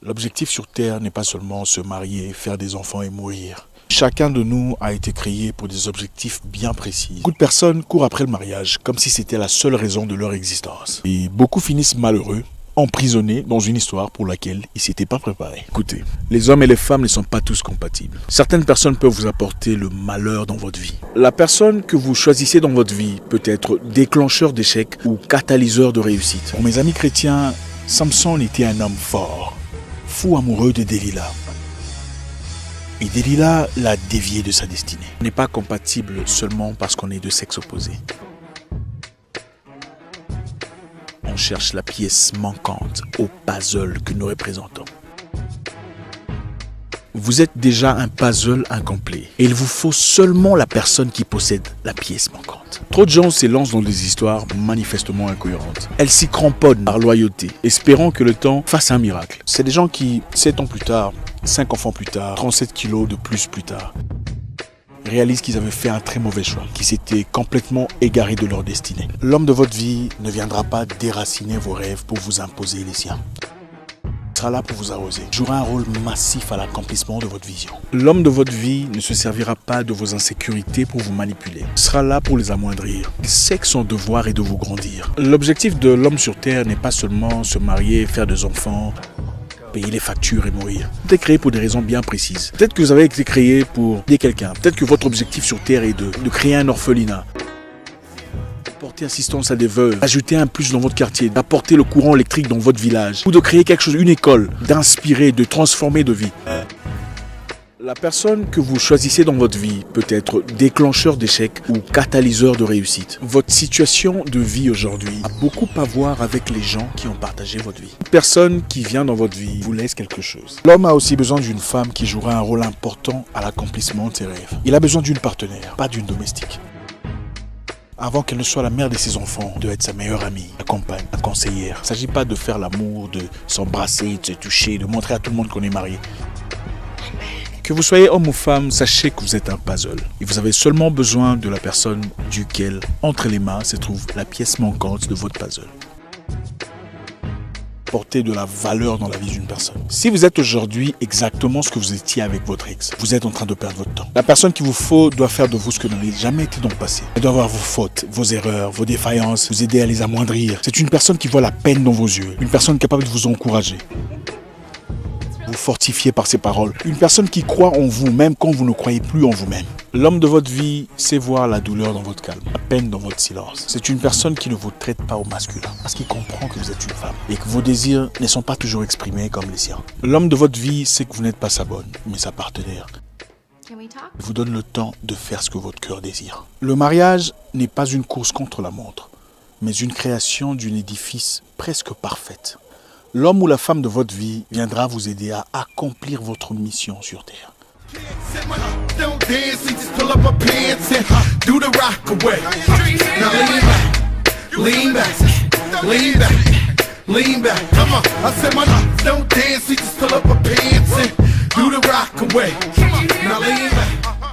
L'objectif sur Terre n'est pas seulement se marier, faire des enfants et mourir. Chacun de nous a été créé pour des objectifs bien précis. Beaucoup de personnes courent après le mariage comme si c'était la seule raison de leur existence. Et beaucoup finissent malheureux, emprisonnés dans une histoire pour laquelle ils ne s'étaient pas préparés. Écoutez, les hommes et les femmes ne sont pas tous compatibles. Certaines personnes peuvent vous apporter le malheur dans votre vie. La personne que vous choisissez dans votre vie peut être déclencheur d'échecs ou catalyseur de réussite. Pour mes amis chrétiens, Samson était un homme fort, fou amoureux de Delilah. Et Delilah l'a dévié de sa destinée. On n'est pas compatible seulement parce qu'on est de sexe opposé. On cherche la pièce manquante au puzzle que nous représentons. Vous êtes déjà un puzzle incomplet et il vous faut seulement la personne qui possède la pièce manquante. Trop de gens s'élancent dans des histoires manifestement incohérentes. Elles s'y cramponnent par loyauté, espérant que le temps fasse un miracle. C'est des gens qui, 7 ans plus tard, 5 enfants plus tard, 37 kilos de plus tard, réalisent qu'ils avaient fait un très mauvais choix, qu'ils s'étaient complètement égarés de leur destinée. L'homme de votre vie ne viendra pas déraciner vos rêves pour vous imposer les siens. Il sera là pour vous arroser. Il jouera un rôle massif à l'accomplissement de votre vision. L'homme de votre vie ne se servira pas de vos insécurités pour vous manipuler. Il sera là pour les amoindrir. Il sait que son devoir est de vous grandir. L'objectif de l'homme sur Terre n'est pas seulement se marier, faire des enfants, payer les factures et mourir. Vous êtes créé pour des raisons bien précises. Peut-être que vous avez été créé pour aider quelqu'un. Peut-être que votre objectif sur Terre est de créer un orphelinat, porter assistance à des veuves, ajouter un plus dans votre quartier, d'apporter le courant électrique dans votre village, ou de créer quelque chose, une école, d'inspirer, de transformer de vie. La personne que vous choisissez dans votre vie peut être déclencheur d'échecs ou catalyseur de réussite. Votre situation de vie aujourd'hui a beaucoup à voir avec les gens qui ont partagé votre vie. Une personne qui vient dans votre vie vous laisse quelque chose. L'homme a aussi besoin d'une femme qui jouera un rôle important à l'accomplissement de ses rêves. Il a besoin d'une partenaire, pas d'une domestique. Avant qu'elle ne soit la mère de ses enfants, de être sa meilleure amie, la compagne, la conseillère. Il ne s'agit pas de faire l'amour, de s'embrasser, de se toucher, de montrer à tout le monde qu'on est marié. Que vous soyez homme ou femme, sachez que vous êtes un puzzle. Et vous avez seulement besoin de la personne duquel, entre les mains, se trouve la pièce manquante de votre puzzle. Porter de la valeur dans la vie d'une personne. Si vous êtes aujourd'hui exactement ce que vous étiez avec votre ex, vous êtes en train de perdre votre temps. La personne qu'il vous faut doit faire de vous ce que vous n'avez jamais été dans le passé. Elle doit voir vos fautes, vos erreurs, vos défaillances, vous aider à les amoindrir. C'est une personne qui voit la peine dans vos yeux, une personne capable de vous encourager, vous fortifier par ses paroles, une personne qui croit en vous même quand vous ne croyez plus en vous-même. L'homme de votre vie sait voir la douleur dans votre calme, la peine dans votre silence. C'est une personne qui ne vous traite pas au masculin, parce qu'il comprend que vous êtes une femme et que vos désirs ne sont pas toujours exprimés comme les siens. L'homme de votre vie sait que vous n'êtes pas sa bonne, mais sa partenaire. Il vous donne le temps de faire ce que votre cœur désire. Le mariage n'est pas une course contre la montre, mais une création d'un édifice presque parfaite. L'homme ou la femme de votre vie viendra vous aider à accomplir votre mission sur Terre. Don't dance, we just pull up our pants and do the rock away. Now lean back, lean back, lean back. Come on, I said my don't dance, we just pull up our pants and do the rock away. Now lean back.